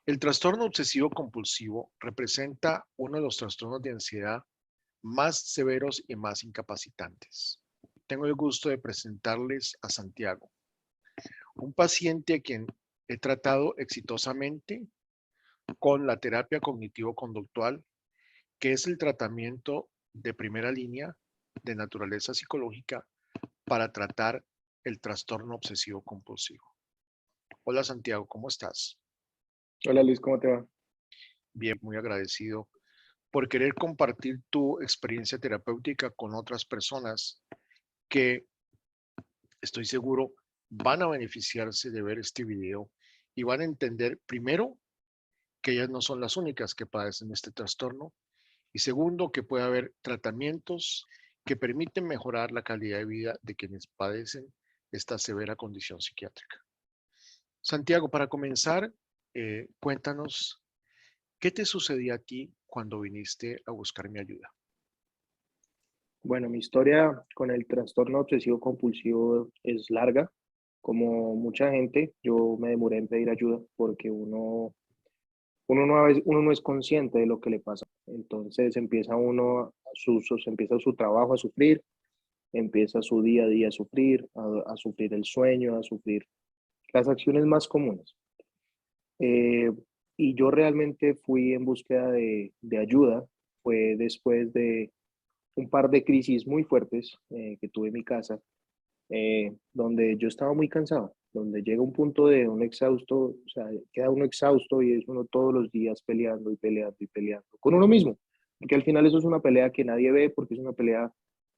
El trastorno obsesivo compulsivo representa uno de los trastornos de ansiedad más severos y más incapacitantes. Tengo el gusto de presentarles a Santiago, un paciente a quien he tratado exitosamente con la terapia cognitivo-conductual, que es el tratamiento de primera línea de naturaleza psicológica para tratar el trastorno obsesivo compulsivo. Hola Santiago, ¿cómo estás? Hola Luis, ¿cómo te va? Bien, muy agradecido por querer compartir tu experiencia terapéutica con otras personas que estoy seguro van a beneficiarse de ver este video y van a entender primero que ellas no son las únicas que padecen este trastorno y segundo que puede haber tratamientos que permiten mejorar la calidad de vida de quienes padecen esta severa condición psiquiátrica. Santiago, para comenzar, cuéntanos qué te sucedió a ti cuando viniste a buscar mi ayuda. Bueno, mi historia con el trastorno obsesivo compulsivo es larga. Como mucha gente, yo me demoré en pedir ayuda porque uno no es consciente de lo que le pasa. Entonces empieza su trabajo a sufrir, empieza su día a día a sufrir, a sufrir el sueño, a sufrir las acciones más comunes. Eh, y yo realmente fui en búsqueda de ayuda. Fue después de un par de crisis muy fuertes que tuve en mi casa, donde yo estaba muy cansado, donde llega un punto de un exhausto, o sea, queda uno exhausto y es uno todos los días peleando y peleando y peleando con uno mismo, porque al final eso es una pelea que nadie ve porque es una pelea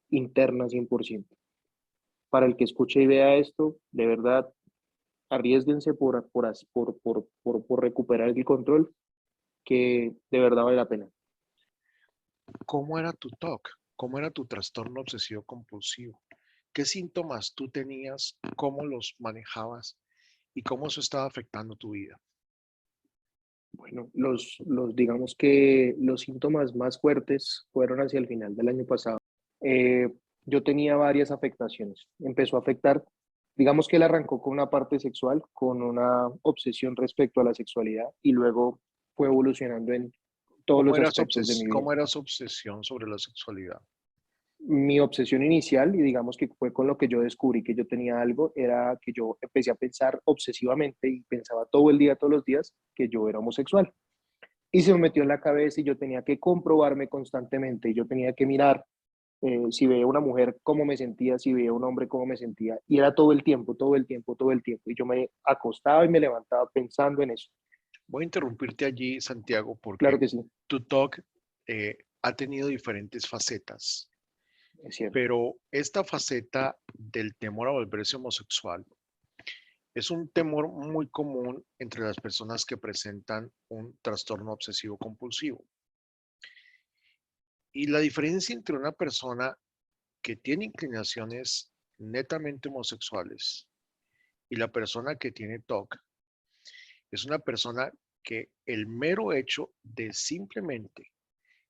interna 100%. Para el que escuche y vea esto, de verdad, arriesguense por recuperar el control, que de verdad vale la pena. ¿Cómo era tu TOC? ¿Cómo era tu trastorno obsesivo compulsivo? ¿Qué síntomas tú tenías? ¿Cómo los manejabas? ¿Y cómo eso estaba afectando tu vida? Bueno, digamos que los síntomas más fuertes fueron hacia el final del año pasado. Eh, yo tenía varias afectaciones. Empezó a afectar, digamos que él arrancó con una parte sexual, con una obsesión respecto a la sexualidad y luego fue evolucionando en todos los aspectos de mi vida. ¿Cómo era su obsesión sobre la sexualidad? Mi obsesión inicial, y digamos que fue con lo que yo descubrí que yo tenía algo, era que yo empecé a pensar obsesivamente y pensaba todo el día, todos los días, que yo era homosexual. Y se me metió en la cabeza y yo tenía que comprobarme constantemente, y yo tenía que mirar si veía una mujer cómo me sentía, si veía un hombre cómo me sentía, y era todo el tiempo, todo el tiempo, todo el tiempo, y yo me acostaba y me levantaba pensando en eso. Voy a interrumpirte allí, Santiago, Claro porque que sí, tu TOC ha tenido diferentes facetas, es cierto. pero esta faceta del temor a volverse homosexual es un temor muy común entre las personas que presentan un trastorno obsesivo compulsivo. Y la diferencia entre una persona que tiene inclinaciones netamente homosexuales y la persona que tiene TOC es una persona que el mero hecho de simplemente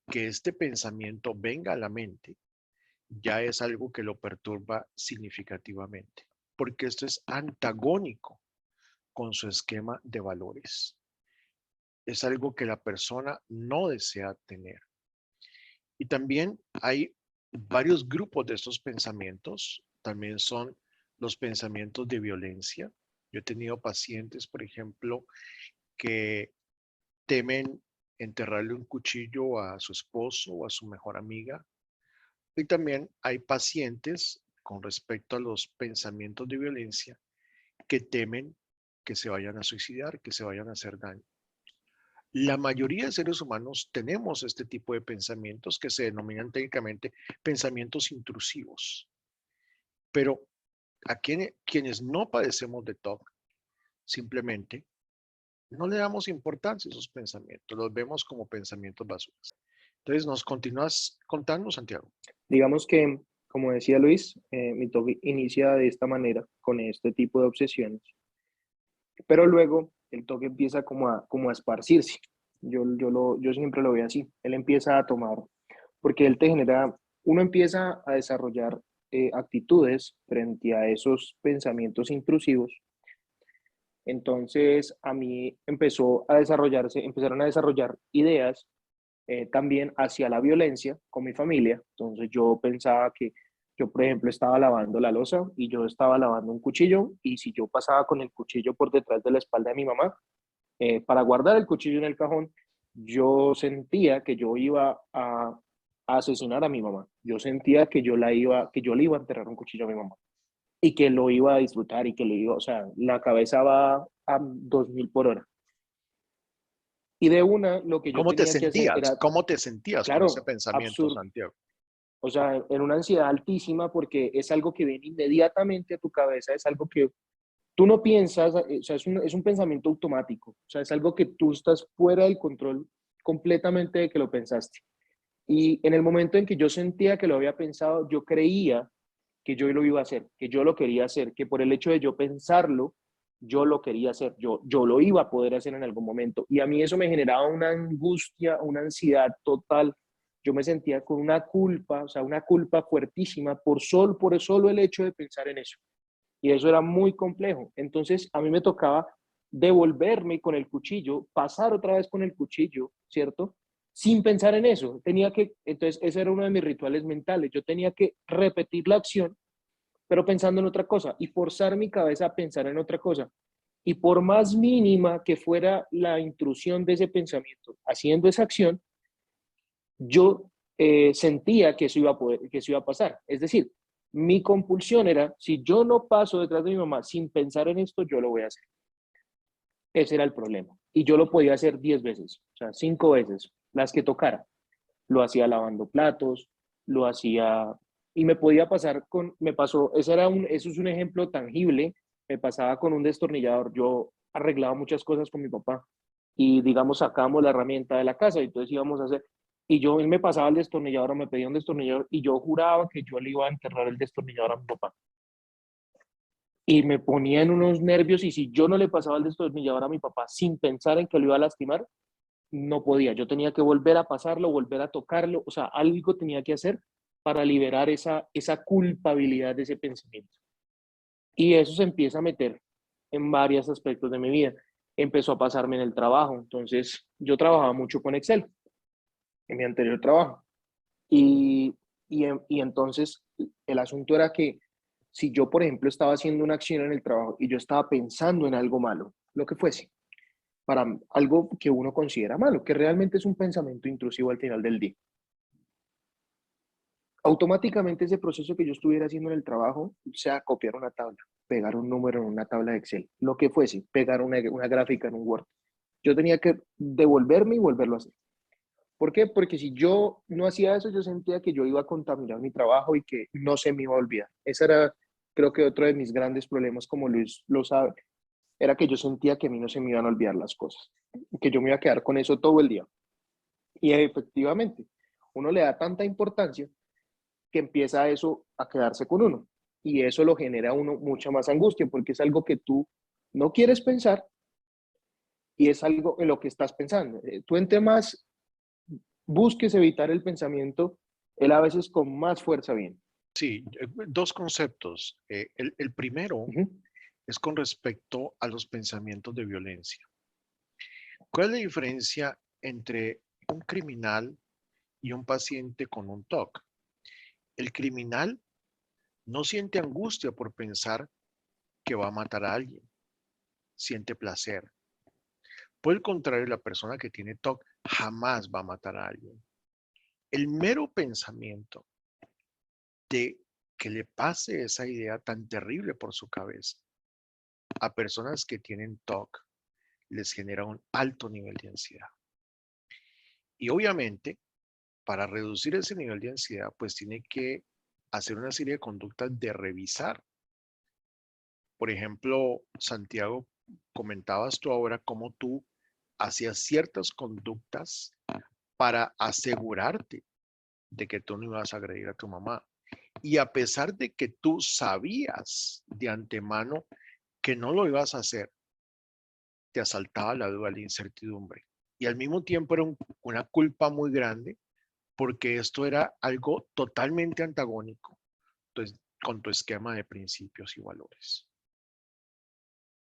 que este pensamiento venga a la mente ya es algo que lo perturba significativamente, porque esto es antagónico con su esquema de valores. Es algo que la persona no desea tener. Y también hay varios grupos de estos pensamientos. También son los pensamientos de violencia. Yo he tenido pacientes, por ejemplo, que temen enterrarle un cuchillo a su esposo o a su mejor amiga. Y también hay pacientes con respecto a los pensamientos de violencia que temen que se vayan a suicidar, que se vayan a hacer daño. La mayoría de seres humanos tenemos este tipo de pensamientos que se denominan técnicamente pensamientos intrusivos, pero a quienes no padecemos de TOC, simplemente no le damos importancia a esos pensamientos, los vemos como pensamientos basuras. Entonces, ¿nos continúas contando, Santiago? Digamos que, como decía Luis, mi toque inicia de esta manera, con este tipo de obsesiones, pero luego el toque empieza como a esparcirse. Yo siempre lo veo así. Él empieza a tomar, porque él te genera, uno empieza a desarrollar actitudes frente a esos pensamientos intrusivos Entonces, a mí empezaron a desarrollar ideas también hacia la violencia con mi familia. Entonces, yo pensaba que yo, por ejemplo, estaba lavando la loza y yo estaba lavando un cuchillo y si yo pasaba con el cuchillo por detrás de la espalda de mi mamá, para guardar el cuchillo en el cajón, yo sentía que yo iba a asesinar a mi mamá. Yo sentía que yo le iba a enterrar un cuchillo a mi mamá y que lo iba a disfrutar y que lo iba, o sea, la cabeza va a 2000 por hora. Y de una, lo que yo ¿Cómo te tenía que hacer sentías? era, ¿Cómo te sentías con ese claro, pensamiento, absurdo. Santiago? O sea, en una ansiedad altísima porque es algo que viene inmediatamente a tu cabeza, es algo que tú no piensas, o sea, es un pensamiento automático, o sea, es algo que tú estás fuera del control completamente de que lo pensaste. Y en el momento en que yo sentía que lo había pensado, yo creía que yo lo iba a hacer, que yo lo quería hacer, que por el hecho de yo pensarlo, yo lo quería hacer, yo lo iba a poder hacer en algún momento. Y a mí eso me generaba una angustia, una ansiedad total. Yo me sentía con una culpa, o sea, una culpa fuertísima por solo el hecho de pensar en eso. Y eso era muy complejo. Entonces, a mí me tocaba devolverme con el cuchillo, pasar otra vez con el cuchillo, ¿cierto? Sin pensar en eso. Entonces, ese era uno de mis rituales mentales. Yo tenía que repetir la acción, pero pensando en otra cosa y forzar mi cabeza a pensar en otra cosa. Y por más mínima que fuera la intrusión de ese pensamiento, haciendo esa acción, yo sentía que que eso iba a pasar. Es decir, mi compulsión era, si yo no paso detrás de mi mamá sin pensar en esto, yo lo voy a hacer. Ese era el problema. Y yo lo podía hacer 10 veces, o sea, 5 veces, las que tocara. Lo hacía lavando platos, lo hacía, y me podía pasar me pasó, eso es un ejemplo tangible, me pasaba con un destornillador. Yo arreglaba muchas cosas con mi papá y digamos sacamos la herramienta de la casa y entonces íbamos a hacer, y él me pasaba el destornillador o me pedía un destornillador y yo juraba que yo le iba a enterrar el destornillador a mi papá. Y me ponía en unos nervios y si yo no le pasaba el destornillador a mi papá sin pensar en que lo iba a lastimar, no podía. Yo tenía que volver a pasarlo, volver a tocarlo, o sea, algo tenía que hacer para liberar esa culpabilidad de ese pensamiento. Y eso se empieza a meter en varios aspectos de mi vida. Empezó a pasarme en el trabajo. Entonces, yo trabajaba mucho con Excel en mi anterior trabajo. Y, y entonces el asunto era que si yo, por ejemplo, estaba haciendo una acción en el trabajo y yo estaba pensando en algo malo, lo que fuese, para algo que uno considera malo, que realmente es un pensamiento intrusivo al final del día, automáticamente ese proceso que yo estuviera haciendo en el trabajo, o sea, copiar una tabla, pegar un número en una tabla de Excel, lo que fuese, pegar una gráfica en un Word, yo tenía que devolverme y volverlo a hacer. ¿Por qué? Porque si yo no hacía eso, yo sentía que yo iba a contaminar mi trabajo y que no se me iba a olvidar. Ese era, creo que otro de mis grandes problemas, como Luis lo sabe, era que yo sentía que a mí no se me iban a olvidar las cosas, que yo me iba a quedar con eso todo el día. Y efectivamente, uno le da tanta importancia que empieza eso a quedarse con uno. Y eso lo genera a uno mucha más angustia, porque es algo que tú no quieres pensar y es algo en lo que estás pensando. Tú entre más busques evitar el pensamiento, él a veces con más fuerza viene. Sí, dos conceptos. El primero Uh -huh. es con respecto a los pensamientos de violencia. ¿Cuál es la diferencia entre un criminal y un paciente con un TOC? El criminal no siente angustia por pensar que va a matar a alguien, siente placer. Por el contrario, la persona que tiene TOC jamás va a matar a alguien. El mero pensamiento de que le pase esa idea tan terrible por su cabeza a personas que tienen TOC les genera un alto nivel de ansiedad. Y obviamente, para reducir ese nivel de ansiedad, pues tiene que hacer una serie de conductas de revisar. Por ejemplo, Santiago, comentabas tú ahora cómo tú hacías ciertas conductas para asegurarte de que tú no ibas a agredir a tu mamá. Y a pesar de que tú sabías de antemano que no lo ibas a hacer, te asaltaba la duda, la incertidumbre. Y al mismo tiempo era una culpa muy grande porque esto era algo totalmente antagónico entonces, con tu esquema de principios y valores.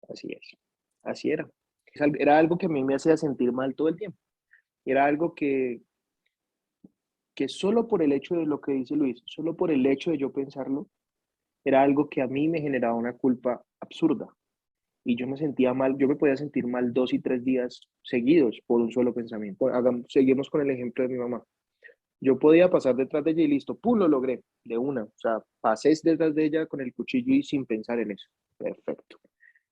Así es. así era. Era algo que a mí me hacía sentir mal todo el tiempo. Era algo que solo por el hecho de lo que dice Luis, solo por el hecho de yo pensarlo, era algo que a mí me generaba una culpa absurda. Y yo me sentía mal, yo me podía sentir mal 2 y 3 días seguidos por un solo pensamiento. Seguimos con el ejemplo de mi mamá. Yo podía pasar detrás de ella y listo, ¡pum! Lo logré de una. O sea, pasé detrás de ella con el cuchillo y sin pensar en eso. Perfecto.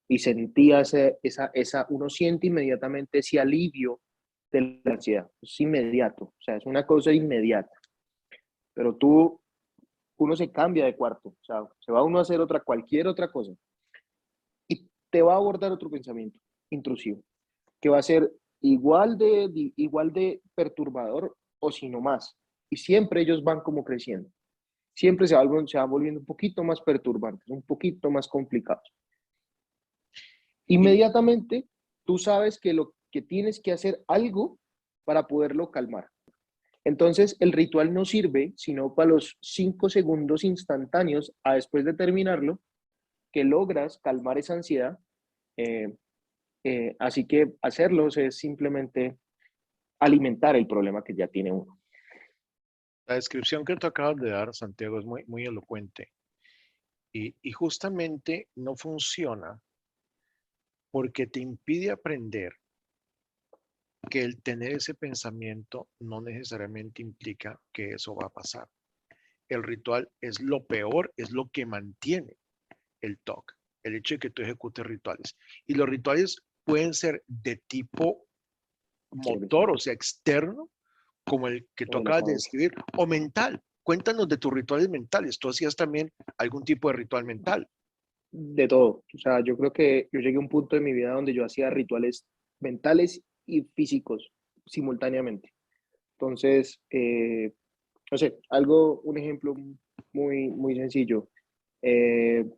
Y sentía uno siente inmediatamente ese alivio de la ansiedad. Es inmediato, o sea, es una cosa inmediata. Pero uno se cambia de cuarto, o sea, se va uno a hacer cualquier otra cosa y te va a abordar otro pensamiento intrusivo que va a ser igual de perturbador o si no más. Y siempre ellos van como creciendo. Siempre se van volviendo un poquito más perturbantes, un poquito más complicados. Y Inmediatamente tú sabes que lo que tienes que hacer algo para poderlo calmar. Entonces el ritual no sirve sino para los 5 segundos instantáneos a después de terminarlo que logras calmar esa ansiedad. Eh, Así que hacerlos es simplemente alimentar el problema que ya tiene uno. la descripción que tú acabas de dar, Santiago, es muy, muy elocuente. Y justamente no funciona porque te impide aprender que el tener ese pensamiento no necesariamente implica que eso va a pasar. El ritual es lo peor, es lo que mantiene el TOC, el hecho de que tú ejecutes rituales. Y los rituales pueden ser de tipo motor, o sea, externo, como el que tú O de la acabas de cabeza. describir, o mental. Cuéntanos de tus rituales mentales. Tú hacías también algún tipo de ritual mental. De todo. O sea, yo creo que yo llegué a un punto de mi vida donde yo hacía rituales mentales y físicos simultáneamente. Entonces, no sé, un ejemplo muy sencillo. Eh,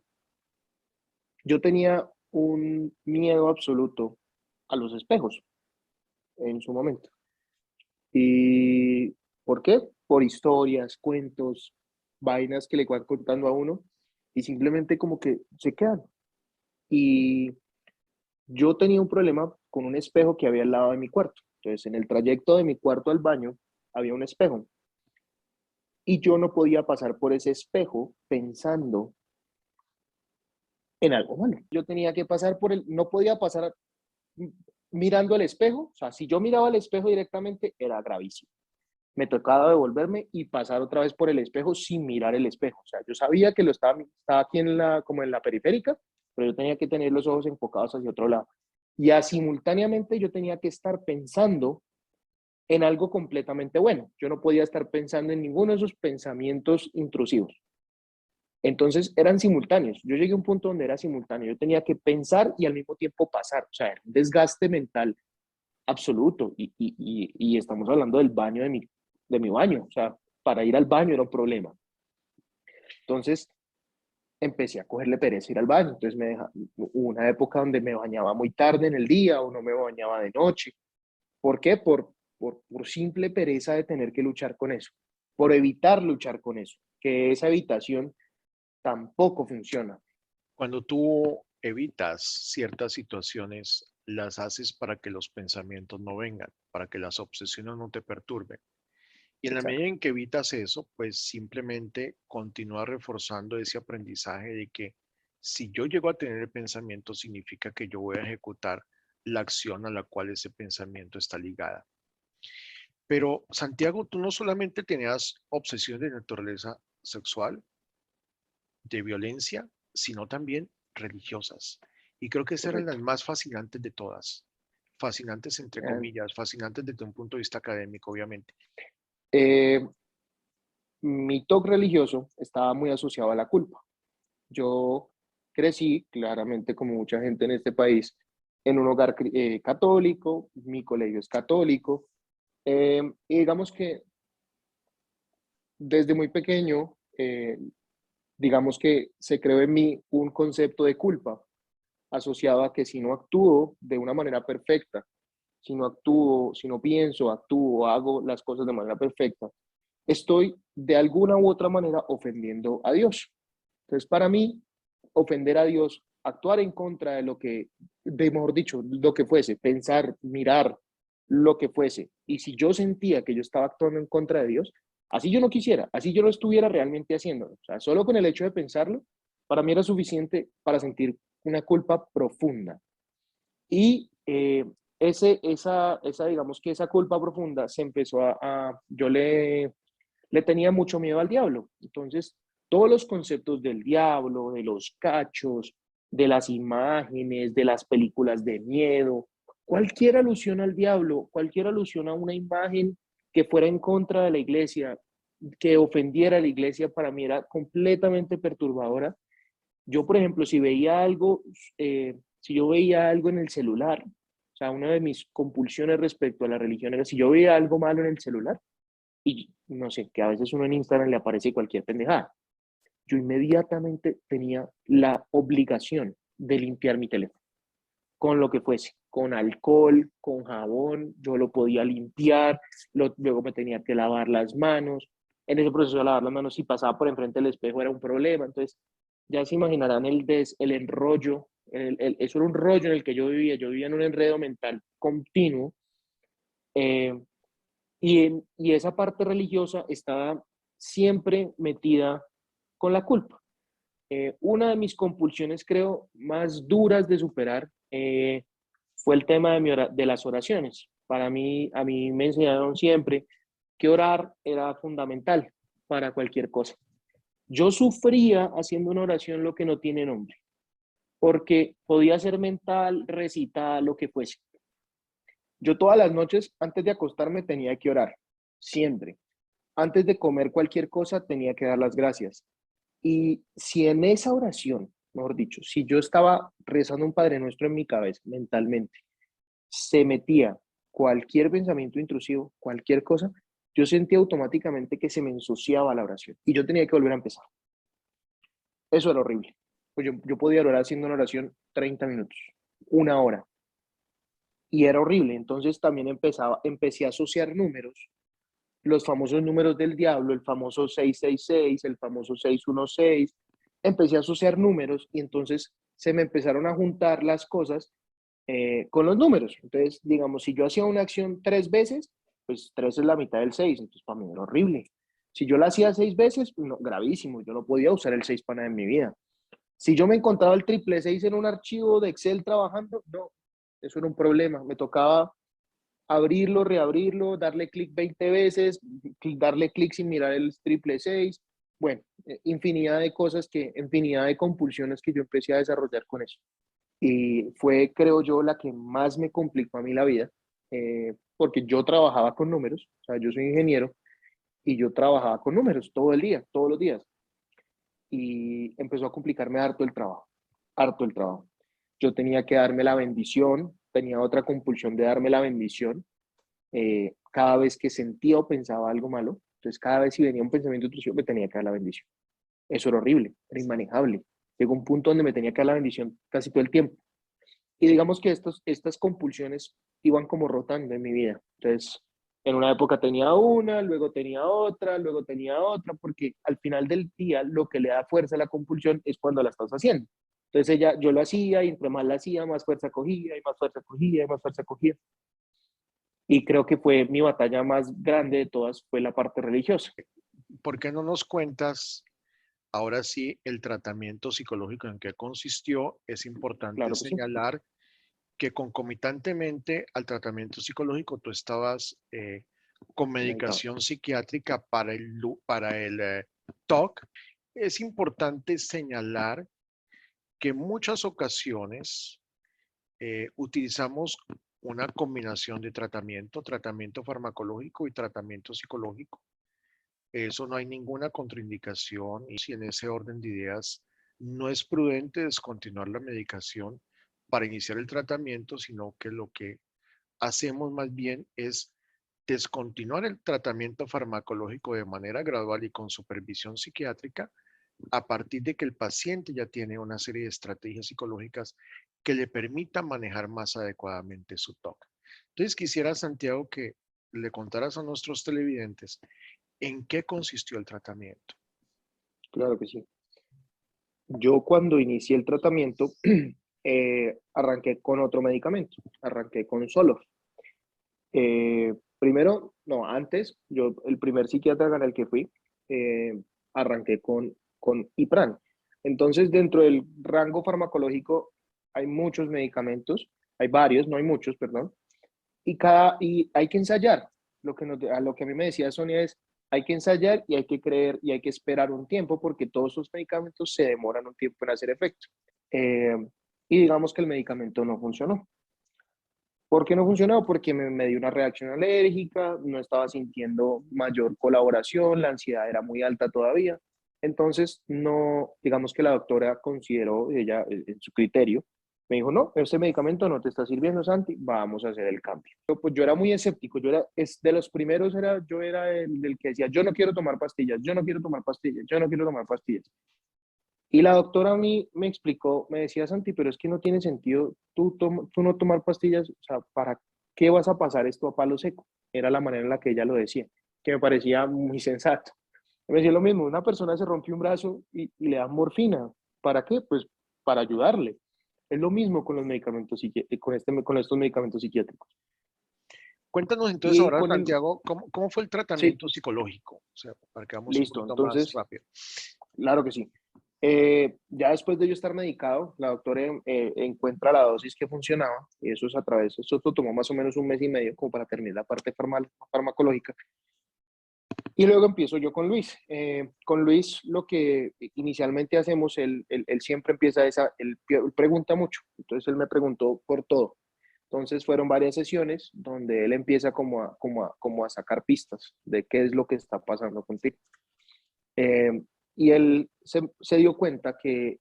yo tenía un miedo absoluto a los espejos en su momento. ¿Y por qué? Por historias, cuentos, vainas que le van contando a uno y simplemente como que se quedan. Y yo tenía un problema con un espejo que había al lado de mi cuarto. Entonces, en el trayecto de mi cuarto al baño había un espejo y yo no podía pasar por ese espejo pensando en algo malo. Yo tenía que pasar no podía pasar mirando al espejo. O sea, si yo miraba al espejo directamente, era gravísimo. Me tocaba devolverme y pasar otra vez por el espejo sin mirar el espejo. O sea, yo sabía que estaba aquí como en la periférica, pero yo tenía que tener los ojos enfocados hacia otro lado. Y simultáneamente yo tenía que estar pensando en algo completamente bueno. Yo no podía estar pensando en ninguno de esos pensamientos intrusivos. Entonces eran simultáneos. Yo llegué a un punto donde era simultáneo. Yo tenía que pensar y al mismo tiempo pasar. O sea, era un desgaste mental absoluto. Y estamos hablando del baño de mi baño. O sea, para ir al baño era un problema. Entonces empecé a cogerle pereza ir al baño. Entonces hubo una época donde me bañaba muy tarde en el día o no me bañaba de noche. ¿Por qué? Por simple pereza de tener que luchar con eso. Por evitar luchar con eso. Que esa evitación tampoco funciona. Cuando tú evitas ciertas situaciones, las haces para que los pensamientos no vengan, para que las obsesiones no te perturben. Y en la medida Exacto. en que evitas eso, pues simplemente continúa reforzando ese aprendizaje de que si yo llego a tener el pensamiento, significa que yo voy a ejecutar la acción a la cual ese pensamiento está ligada. Pero Santiago, tú no solamente tenías obsesiones de naturaleza sexual, de violencia, sino también religiosas. Y creo que esas eran las Correcto. más fascinantes de todas. Fascinantes entre Eh, comillas, fascinantes desde un punto de vista académico, obviamente. eh, Mi toque religioso estaba muy asociado a la culpa. Yo crecí, claramente como mucha gente en este país, en un hogar católico, mi colegio es católico, y digamos que desde muy pequeño, digamos que se creó en mí un concepto de culpa asociado a que si no actúo de una manera perfecta, si no actúo, si no pienso, actúo, hago las cosas de manera perfecta, estoy de alguna u otra manera ofendiendo a Dios. Entonces, para mí, ofender a Dios, actuar en contra de lo que, de mejor dicho, lo que fuese, pensar, mirar, lo que fuese. Y si yo sentía que yo estaba actuando en contra de Dios, así yo no quisiera, así yo no estuviera realmente haciéndolo. O sea, solo con el hecho de pensarlo, para mí era suficiente para sentir una culpa profunda. Y digamos que esa culpa profunda se empezó yo le tenía mucho miedo al diablo. Entonces, todos los conceptos del diablo, de los cachos, de las imágenes, de las películas de miedo, cualquier alusión al diablo, cualquier alusión a una imagen que fuera en contra de la iglesia, que ofendiera a la iglesia, para mí era completamente perturbadora. Yo, por ejemplo, si yo veía algo en el celular, o sea, una de mis compulsiones respecto a la religión era si yo veía algo malo en el celular, y no sé, que a veces uno en Instagram le aparece cualquier pendejada, yo inmediatamente tenía la obligación de limpiar mi teléfono, con lo que fuese, con alcohol, con jabón, yo lo podía limpiar, luego me tenía que lavar las manos. En ese proceso de lavar las manos, si pasaba por enfrente del espejo era un problema. Entonces, ya se imaginarán el enrollo, eso era un rollo en el que yo vivía en un enredo mental continuo. eh, y esa parte religiosa estaba siempre metida con la culpa. Una de mis compulsiones, creo, más duras de superar fue el tema de las oraciones. Para mí, a mí me enseñaron siempre que orar era fundamental para cualquier cosa. Yo sufría haciendo una oración lo que no tiene nombre, porque podía ser mental, recitada, lo que fuese. Yo todas las noches, antes de acostarme, tenía que orar, siempre. Antes de comer cualquier cosa, tenía que dar las gracias. Y si en esa oración, mejor dicho, si yo estaba rezando un Padre Nuestro en mi cabeza mentalmente, se metía cualquier pensamiento intrusivo, cualquier cosa, yo sentía automáticamente que se me ensuciaba la oración y yo tenía que volver a empezar. Eso era horrible. Pues yo podía orar haciendo una oración 30 minutos, una hora, y era horrible. Entonces también empecé a asociar números, los famosos números del diablo, el famoso 666, el famoso 616. Empecé a asociar números y entonces se me empezaron a juntar las cosas con los números. Entonces, digamos, si yo hacía una acción 3 veces, pues 3 es la mitad del 6, entonces para mí era horrible. Si yo la hacía 6 veces, no, gravísimo, yo no podía usar el 6 para nada en mi vida. Si yo me encontraba el triple 6 en un archivo de Excel trabajando, no, eso era un problema. Me tocaba abrirlo, reabrirlo, darle clic 20 veces, darle clic sin mirar el triple 6. Bueno, infinidad de cosas infinidad de compulsiones que yo empecé a desarrollar con eso. Y fue, creo yo, la que más me complicó a mí la vida, porque yo trabajaba con números, o sea, yo soy ingeniero y yo trabajaba con números todo el día, todos los días, y empezó a complicarme harto el trabajo, harto el trabajo. Yo tenía que darme la bendición, tenía otra compulsión de darme la bendición cada vez que sentía o pensaba algo malo. Entonces, cada vez si venía un pensamiento intrusivo, me tenía que dar la bendición. Eso era horrible, era inmanejable. Llegó un punto donde me tenía que dar la bendición casi todo el tiempo. Y digamos que estas compulsiones iban como rotando en mi vida. Entonces, en una época tenía una, luego tenía otra, porque al final del día lo que le da fuerza a la compulsión es cuando la estás haciendo. Entonces yo lo hacía y entre más la hacía, más fuerza cogía y más fuerza cogía y más fuerza cogía. Y creo que fue mi batalla más grande de todas, fue la parte religiosa. ¿Por qué no nos cuentas ahora sí el tratamiento psicológico en qué consistió? Es importante Claro que sí. señalar que concomitantemente al tratamiento psicológico tú estabas con Medicado. medicación psiquiátrica para el TOC. Es importante señalar que en muchas ocasiones utilizamos una combinación de tratamiento farmacológico y tratamiento psicológico. Eso no hay ninguna contraindicación y si en ese orden de ideas no es prudente descontinuar la medicación para iniciar el tratamiento, sino que lo que hacemos más bien es descontinuar el tratamiento farmacológico de manera gradual y con supervisión psiquiátrica a partir de que el paciente ya tiene una serie de estrategias psicológicas que le permitan manejar más adecuadamente su TOC. Entonces quisiera, Santiago, que le contaras a nuestros televidentes en qué consistió el tratamiento. Claro que sí. Yo cuando inicié el tratamiento, arranqué con otro medicamento, arranqué con Zoloft. Primero, no, antes, yo, el primer psiquiatra con el que fui, arranqué con Ipran. Entonces, dentro del rango farmacológico hay muchos medicamentos, hay varios, no hay muchos, perdón, y hay que ensayar. A lo que a mí me decía Sonia es, hay que ensayar y hay que creer y hay que esperar un tiempo porque todos esos medicamentos se demoran un tiempo en hacer efecto. Eh, y digamos que el medicamento no funcionó. ¿Por qué no funcionó? Porque me dio una reacción alérgica, no estaba sintiendo mayor colaboración, la ansiedad era muy alta todavía. Entonces, no, digamos que la doctora consideró, ella, en su criterio, me dijo, no, este medicamento no te está sirviendo, Santi, vamos a hacer el cambio. Pues yo era muy escéptico, de los primeros, yo era el que decía, yo no quiero tomar pastillas, yo no quiero tomar pastillas, yo no quiero tomar pastillas. Y la doctora a mí me explicó, me decía, Santi, pero es que no tiene sentido tú no tomar pastillas, o sea, ¿para qué vas a pasar esto a palo seco? Era la manera en la que ella lo decía, que me parecía muy sensato. Me decía lo mismo, una persona se rompió un brazo y le dan morfina. ¿Para qué? Pues para ayudarle. Es lo mismo con los medicamentos, con estos medicamentos psiquiátricos. Cuéntanos entonces Y ahora, con el, Santiago, ¿cómo fue el sí, tratamiento psicológico? O sea, para que vamos un listo. poquito más Entonces, rápido. claro que sí. Ya después de yo estar medicado, la doctora encuentra la dosis que funcionaba, y eso es a través, eso tomó más o menos un mes y medio como para terminar la parte farmacológica. Y luego empiezo yo con Luis. Con Luis lo que inicialmente hacemos, él siempre empieza él pregunta mucho, entonces él me preguntó por todo. Entonces fueron varias sesiones donde él empieza como a sacar pistas de qué es lo que está pasando contigo. Eh, y él se dio cuenta que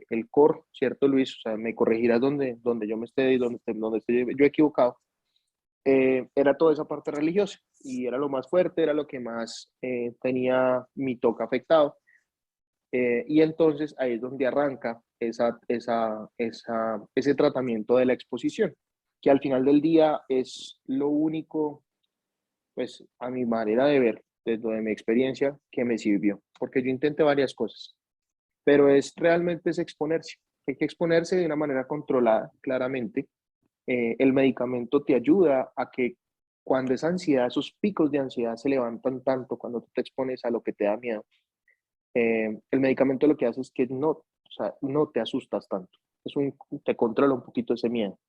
el core, ¿cierto, Luis? O sea, me corregirás donde yo me esté y donde esté yo equivocado, era toda esa parte religiosa y era lo más fuerte, era lo que más tenía mi toque afectado. Y entonces ahí es donde arranca ese tratamiento de la exposición, que al final del día es lo único, pues a mi manera de ver, desde mi experiencia, que me sirvió, porque yo intenté varias cosas, pero es exponerse. Hay que exponerse de una manera controlada, claramente. El medicamento te ayuda a que cuando esa ansiedad, esos picos de ansiedad se levantan tanto cuando tú te expones a lo que te da miedo, el medicamento lo que hace es que o sea, no te asustas tanto. Te controla un poquito ese miedo.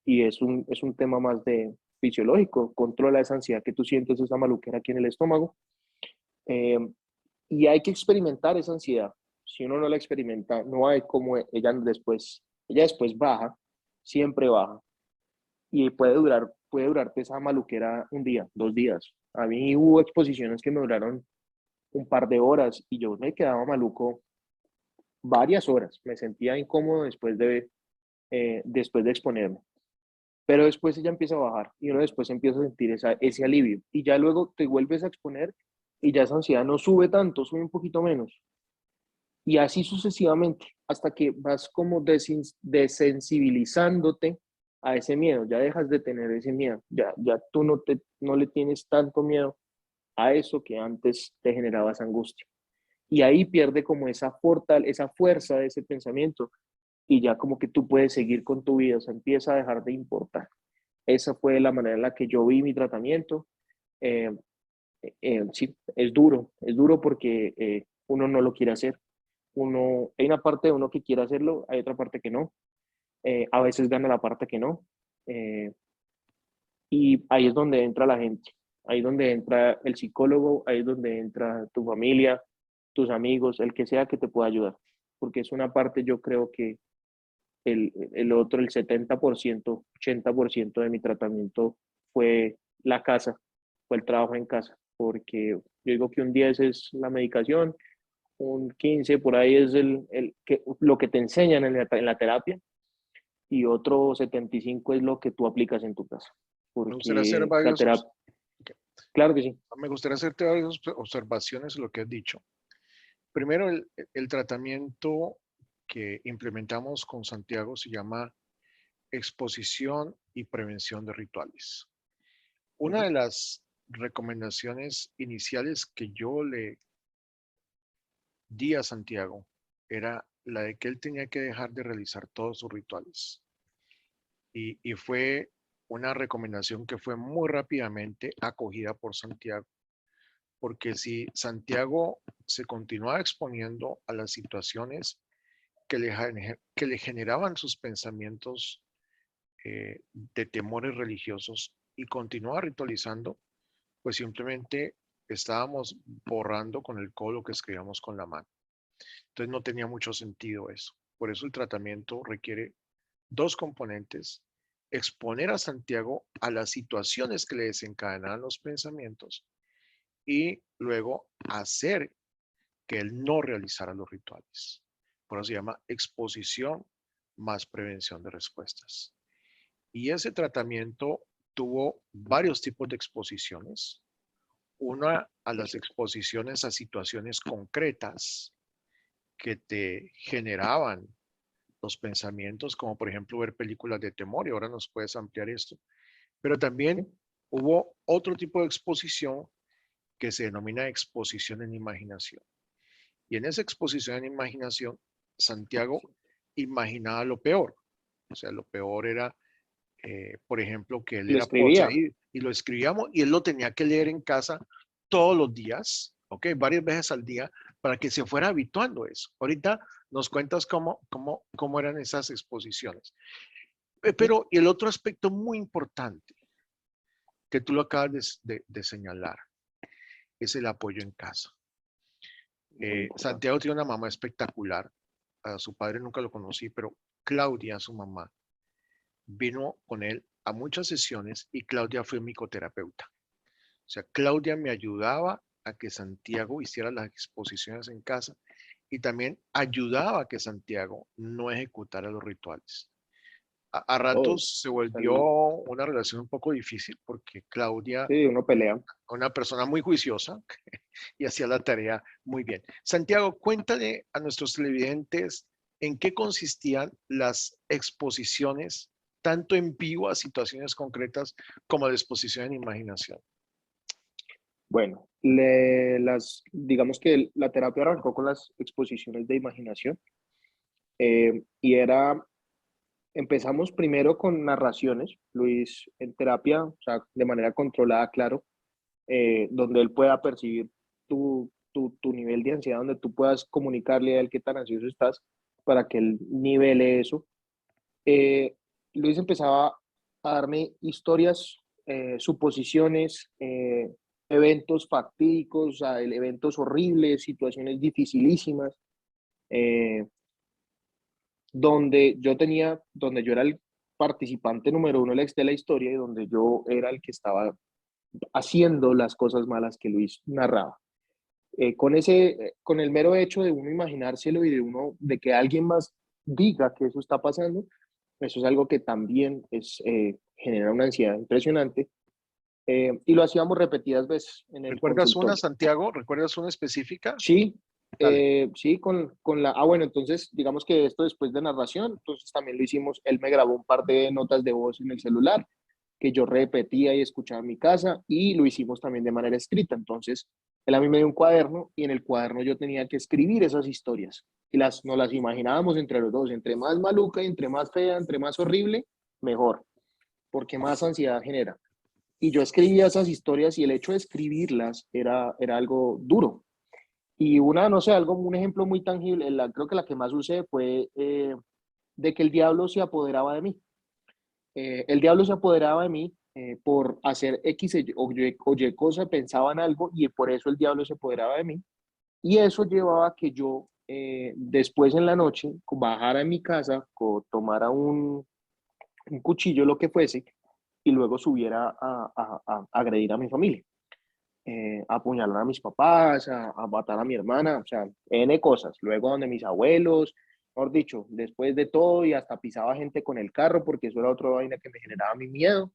Y es un tema más de fisiológico, controla esa ansiedad que tú sientes, esa maluquera aquí en el estómago. Eh, y hay que experimentar esa ansiedad. Si uno no la experimenta, no hay como ella después baja, siempre baja. Y puede durarte esa maluquera un día, 2 días. A mí hubo exposiciones que me duraron un par de horas y yo me quedaba maluco varias horas. Me sentía incómodo después de exponerme. Pero después ella empieza a bajar y uno después empieza a sentir ese alivio. Y ya luego te vuelves a exponer y ya esa ansiedad no sube tanto, sube un poquito menos. Y así sucesivamente, hasta que vas como desensibilizándote a ese miedo, ya dejas de tener ese miedo, ya tú no le tienes tanto miedo a eso que antes te generaba esa angustia. Y ahí pierde como esa fuerza de ese pensamiento y ya como que tú puedes seguir con tu vida, o sea, empieza a dejar de importar. Esa fue la manera en la que yo vi mi tratamiento. Eh, sí, es duro porque uno no lo quiere hacer. Hay una parte de uno que quiere hacerlo, hay otra parte que no. A veces gana la parte que no. Eh, y ahí es donde entra la gente, ahí es donde entra el psicólogo, ahí es donde entra tu familia, tus amigos, el que sea que te pueda ayudar. Porque es una parte, yo creo que el otro, el 70%, 80% de mi tratamiento fue la casa, fue el trabajo en casa. Porque yo digo que un 10 es la medicación, un 15 por ahí es lo que te enseñan en la terapia y otro 75 es lo que tú aplicas en tu casa. Me gustaría hacer Porque la terapia, ok, claro que sí. me gustaría hacerte varias observaciones de lo que has dicho. Primero, el tratamiento que implementamos con Santiago se llama exposición y prevención de rituales. Una de las recomendaciones iniciales que yo le di a Santiago era la de que él tenía que dejar de realizar todos sus rituales. Y fue una recomendación que fue muy rápidamente acogida por Santiago, porque si Santiago se continuaba exponiendo a las situaciones que le generaban sus pensamientos de temores religiosos y continuaba ritualizando, pues simplemente estábamos borrando con el codo lo que escribíamos con la mano. Entonces no tenía mucho sentido eso. Por eso el tratamiento requiere dos componentes: exponer a Santiago a las situaciones que le desencadenaban los pensamientos y luego hacer que él no realizara los rituales. Por eso se llama exposición más prevención de respuestas. Y ese tratamiento tuvo varios tipos de exposiciones. Una, a las exposiciones a situaciones concretas que te generaban los pensamientos, como por ejemplo ver películas de temor, y ahora nos puedes ampliar esto. Pero también hubo otro tipo de exposición que se denomina exposición en imaginación. Y en esa exposición en imaginación, Santiago imaginaba lo peor. O sea, lo peor era, por ejemplo, que él Lo era escribía. poseído, y lo escribíamos y él lo tenía que leer en casa todos los días, ¿ok? Varias veces al día, para que se fuera habituando eso. Ahorita nos cuentas cómo eran esas exposiciones. Pero, y el otro aspecto muy importante que tú lo acabas de señalar, es el apoyo en casa. Muy importante. Santiago tiene una mamá espectacular. A su padre nunca lo conocí, pero Claudia, su mamá, vino con él a muchas sesiones y Claudia fue mi coterapeuta. O sea, Claudia me ayudaba a que Santiago hiciera las exposiciones en casa y también ayudaba a que Santiago no ejecutara los rituales. A Todo. ratos se volvió una relación un poco difícil porque Claudia, Sí, uno pelea. una persona muy juiciosa, y hacía la tarea muy bien. Santiago, cuéntale a nuestros televidentes en qué consistían las exposiciones, tanto en vivo a situaciones concretas como de exposición en imaginación. Bueno, digamos que la terapia arrancó con las exposiciones de imaginación y empezamos primero con narraciones, Luis, en terapia, o sea, de manera controlada, claro, donde él pueda percibir tu nivel de ansiedad, donde tú puedas comunicarle a él qué tan ansioso estás para que él nivele eso. Eh, Luis empezaba a darme historias, suposiciones, eventos fatídicos, o sea, eventos horribles, situaciones dificilísimas, eh, donde yo era el participante número uno de la historia y donde yo era el que estaba haciendo las cosas malas que Luis narraba. Con el mero hecho de uno imaginárselo y de que alguien más diga que eso está pasando, eso es algo que también genera una ansiedad impresionante. Y lo hacíamos repetidas veces en el ¿Recuerdas una, consultorio. Santiago? ¿Recuerdas una específica? Sí, Dale. sí, bueno, entonces digamos que esto después de narración, entonces también lo hicimos, él me grabó un par de notas de voz en el celular que yo repetía y escuchaba en mi casa y lo hicimos también de manera escrita. Entonces, él a mí me dio un cuaderno y en el cuaderno yo tenía que escribir esas historias y nos las imaginábamos entre los dos, entre más maluca y entre más fea, entre más horrible, mejor, porque más ansiedad genera. Y yo escribía esas historias y el hecho de escribirlas era algo duro. Y no sé, un ejemplo muy tangible, creo que la que más usé fue de que el diablo se apoderaba de mí. El diablo se apoderaba de mí por hacer X o Y cosa, pensaba en algo y por eso el diablo se apoderaba de mí. Y eso llevaba a que yo después en la noche bajara en mi casa, tomara un cuchillo, lo que fuese, y luego subiera a agredir a mi familia. A apuñalar a mis papás, a matar a mi hermana, o sea, N cosas. Luego donde mis abuelos, mejor dicho, después de todo y hasta pisaba gente con el carro porque eso era otra vaina que me generaba mi miedo.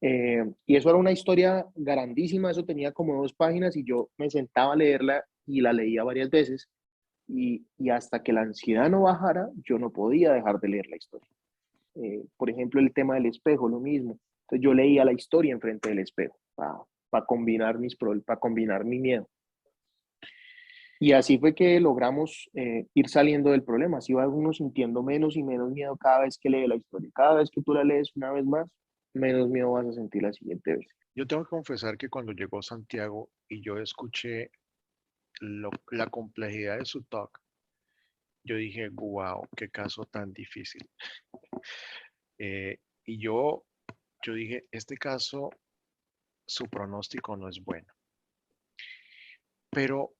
Y eso era una historia grandísima, eso tenía como 2 páginas y yo me sentaba a leerla y la leía varias veces y hasta que la ansiedad no bajara, yo no podía dejar de leer la historia. Por ejemplo, el tema del espejo, lo mismo. Entonces yo leía la historia enfrente del espejo para combinar para combinar mi miedo. Y así fue que logramos ir saliendo del problema. Así va uno sintiendo menos y menos miedo cada vez que lee la historia. Cada vez que tú la lees una vez más, menos miedo vas a sentir la siguiente vez. Yo tengo que confesar que cuando llegó Santiago y yo escuché la complejidad de su talk, yo dije, wow, qué caso tan difícil. Y yo dije, este caso, su pronóstico no es bueno. Pero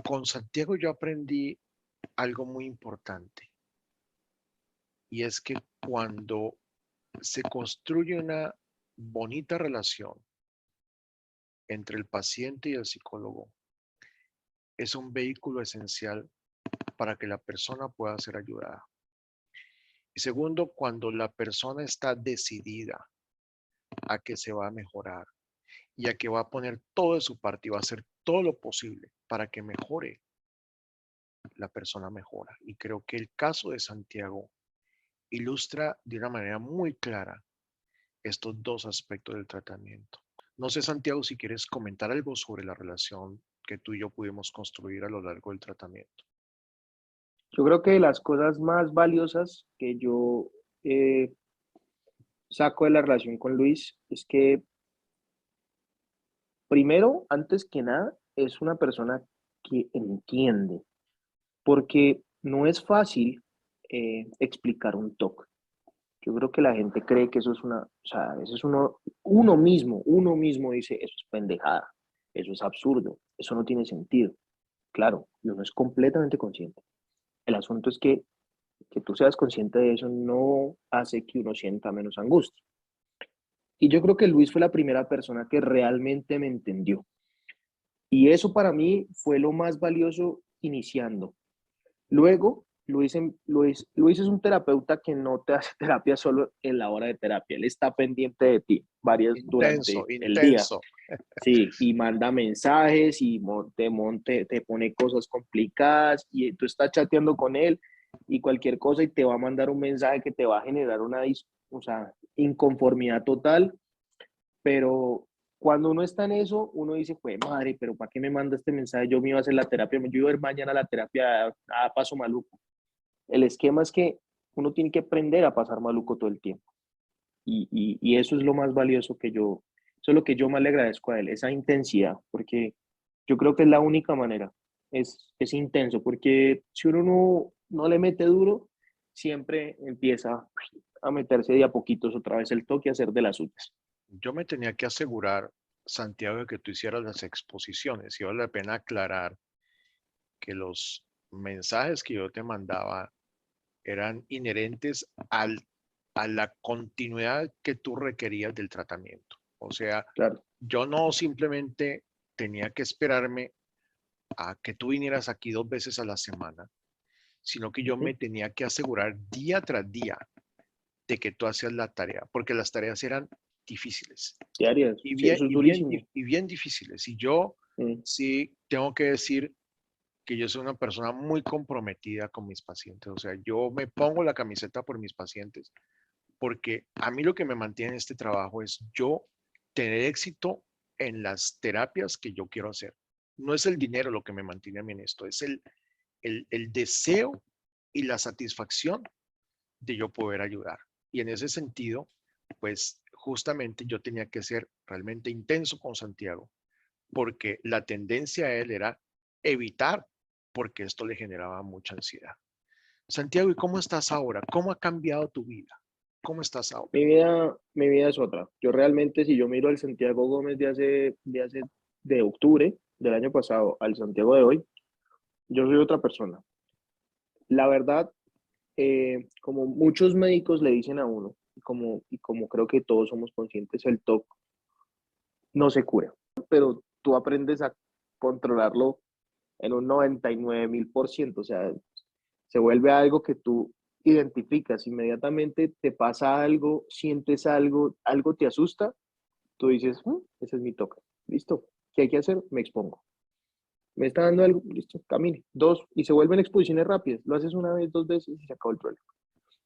con Santiago yo aprendí algo muy importante. Y es que cuando se construye una bonita relación entre el paciente y el psicólogo, es un vehículo esencial para que la persona pueda ser ayudada. Y segundo, cuando la persona está decidida a que se va a mejorar y a que va a poner todo de su parte y va a hacer todo lo posible para que mejore, la persona mejora. Y creo que el caso de Santiago ilustra de una manera muy clara estos dos aspectos del tratamiento. No sé, Santiago, si quieres comentar algo sobre la relación que tú y yo pudimos construir a lo largo del tratamiento. Yo creo que las cosas más valiosas que yo eh, saco de la relación con Luis es que, primero, antes que nada, es una persona que entiende, porque no es fácil explicar un TOC. Yo creo que la gente cree que eso es una, o sea, a veces uno mismo dice, eso es pendejada, eso es absurdo, eso no tiene sentido. Claro, y uno es completamente consciente. El asunto es que tú seas consciente de eso no hace que uno sienta menos angustia. Y yo creo que Luis fue la primera persona que realmente me entendió. Y eso para mí fue lo más valioso iniciando. Luego, Luis es un terapeuta que no te hace terapia solo en la hora de terapia. Él está pendiente de ti varias Intenso, durante el día. intenso. Sí, y manda mensajes y te pone cosas complicadas y tú estás chateando con él y cualquier cosa y te va a mandar un mensaje que te va a generar o sea, inconformidad total, pero cuando uno está en eso, uno dice, pues madre, pero ¿para qué me manda este mensaje? Yo me iba a hacer la terapia, yo iba a ir mañana a la terapia a paso maluco. El esquema es que uno tiene que aprender a pasar maluco todo el tiempo. Y eso es lo más valioso eso es lo que yo más le agradezco a él, esa intensidad, porque yo creo que es la única manera, es intenso, porque si uno no le mete duro, siempre empieza a meterse de a poquitos otra vez el toque, a hacer de las suyas. Yo me tenía que asegurar, Santiago, de que tú hicieras las exposiciones. Y vale la pena aclarar que los mensajes que yo te mandaba eran inherentes a la continuidad que tú requerías del tratamiento. O sea, Claro. yo no simplemente tenía que esperarme a que tú vinieras aquí 2 veces a la semana, sino que yo me Ujú. tenía que asegurar día tras día de que tú hacías la tarea, porque las tareas eran difíciles Diarias, y sí, bien, eso es y bien, durísimo. y bien difíciles. Y yo Mm. sí tengo que decir que yo soy una persona muy comprometida con mis pacientes. O sea, yo me pongo la camiseta por mis pacientes porque a mí lo que me mantiene en este trabajo es yo tener éxito en las terapias que yo quiero hacer. No es el dinero lo que me mantiene a mí en esto, es el deseo y la satisfacción de yo poder ayudar. Y en ese sentido, pues justamente yo tenía que ser realmente intenso con Santiago, porque la tendencia a él era evitar, porque esto le generaba mucha ansiedad. Santiago, ¿y cómo estás ahora? ¿Cómo ha cambiado tu vida? ¿Cómo estás ahora? Mi vida es otra. Yo realmente, si yo miro al Santiago Gómez de octubre del año pasado al Santiago de hoy, yo soy otra persona. La verdad, como muchos médicos le dicen a uno, y como creo que todos somos conscientes, el TOC no se cura, pero tú aprendes a controlarlo en un 99.000%, o sea, se vuelve algo que tú identificas, inmediatamente te pasa algo, sientes algo, algo te asusta, tú dices, ese es mi TOC, listo, ¿qué hay que hacer? Me expongo. Me está dando algo, listo, camine. Dos, y se vuelven exposiciones rápidas. Lo haces una vez, dos veces y se acabó el problema.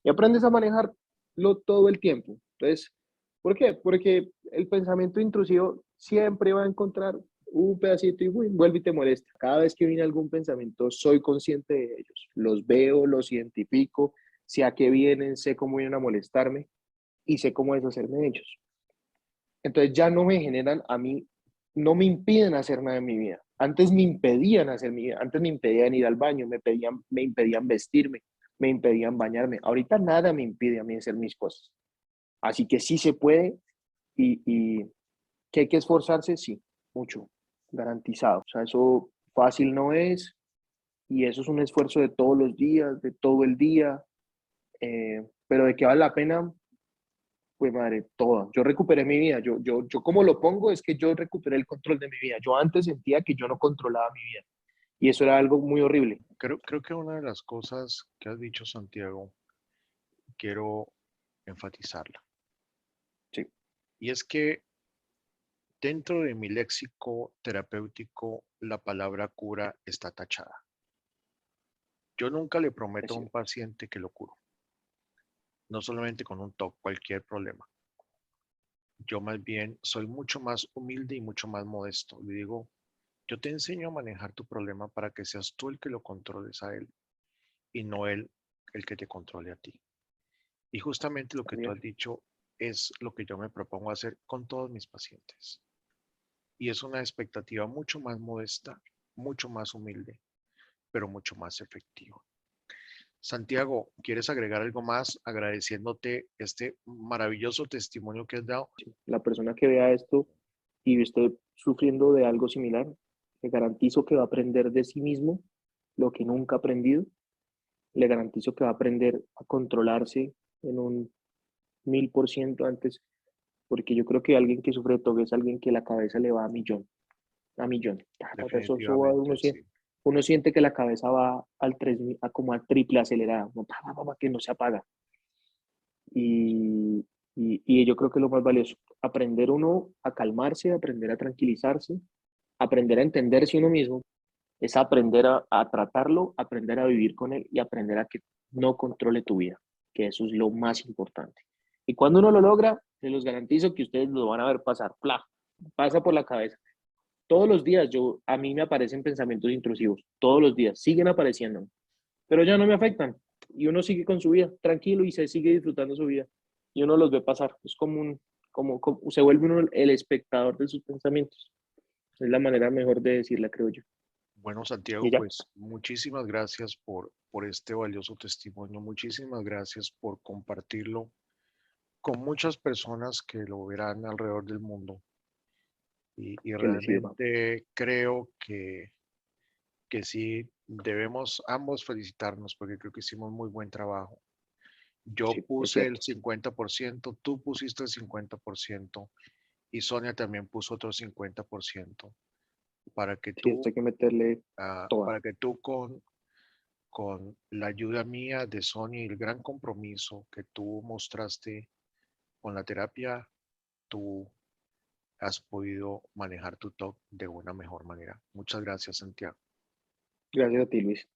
Y aprendes a manejarlo todo el tiempo. Entonces, ¿por qué? Porque el pensamiento intrusivo siempre va a encontrar un pedacito y vuelve y te molesta. Cada vez que viene algún pensamiento, soy consciente de ellos. Los veo, los identifico, sé a qué vienen, sé cómo vienen a molestarme y sé cómo deshacerme de ellos. Entonces ya no me generan a mí, no me impiden hacer nada en mi vida. Antes me impedían hacer mi vida, antes me impedían ir al baño, me impedían vestirme, me impedían bañarme. Ahorita nada me impide a mí hacer mis cosas. Así que sí se puede y que hay que esforzarse, sí, mucho, garantizado. O sea, eso fácil no es y eso es un esfuerzo de todos los días, de todo el día, pero de que vale la pena, pues madre, toda. Yo recuperé mi vida. Yo como lo pongo es que yo recuperé el control de mi vida. Yo antes sentía que yo no controlaba mi vida y eso era algo muy horrible. Creo que una de las cosas que has dicho, Santiago, quiero enfatizarla. Sí, Y es que dentro de mi léxico terapéutico, la palabra cura está tachada. Yo nunca le es prometo a un cierto. paciente que lo curo, no solamente con un TOC, cualquier problema. Yo más bien soy mucho más humilde y mucho más modesto. Le digo, yo te enseño a manejar tu problema para que seas tú el que lo controles a él y no él el que te controle a ti. Y justamente lo que tú También. has dicho es lo que yo me propongo hacer con todos mis pacientes. Y es una expectativa mucho más modesta, mucho más humilde, pero mucho más efectiva. Santiago, ¿quieres agregar algo más agradeciéndote este maravilloso testimonio que has dado? La persona que vea esto y esté sufriendo de algo similar, le garantizo que va a aprender de sí mismo lo que nunca ha aprendido. Le garantizo que va a aprender a controlarse en un 1000% antes, porque yo creo que alguien que sufre de TOC es alguien que la cabeza le va a millón, a millón. Ta, ta, ta, Definitivamente, sí. uno siente que la cabeza va al 3000, a como al triple acelerada, no, que no se apaga. Y, y yo creo que es lo más valioso, aprender uno a calmarse, aprender a tranquilizarse, aprender a entenderse uno mismo, es aprender a tratarlo, aprender a vivir con él y aprender a que no controle tu vida, que eso es lo más importante. Y cuando uno lo logra, se los garantizo que ustedes lo van a ver pasar, ¡plá! Pasa por la cabeza. Todos los días a mí me aparecen pensamientos intrusivos, todos los días, siguen apareciendo, pero ya no me afectan. Y uno sigue con su vida, tranquilo, y se sigue disfrutando su vida. Y uno los ve pasar. Es como se vuelve uno el espectador de sus pensamientos. Es la manera mejor de decirla, creo yo. Bueno, Santiago, Y ya, pues muchísimas gracias por este valioso testimonio. Muchísimas gracias por compartirlo con muchas personas que lo verán alrededor del mundo. Y que les sirva. realmente creo que sí debemos ambos felicitarnos porque creo que hicimos muy buen trabajo. Yo Sí, es puse el cierto. 50%, tú pusiste el 50% y Sonia también puso otro 50% para que Sí, esto tú, hay que meterle toda. para que tú con la ayuda mía de Sonia y el gran compromiso que tú mostraste con la terapia, tú has podido manejar tu TOC de una mejor manera. Muchas gracias, Santiago. Gracias a ti, Luis.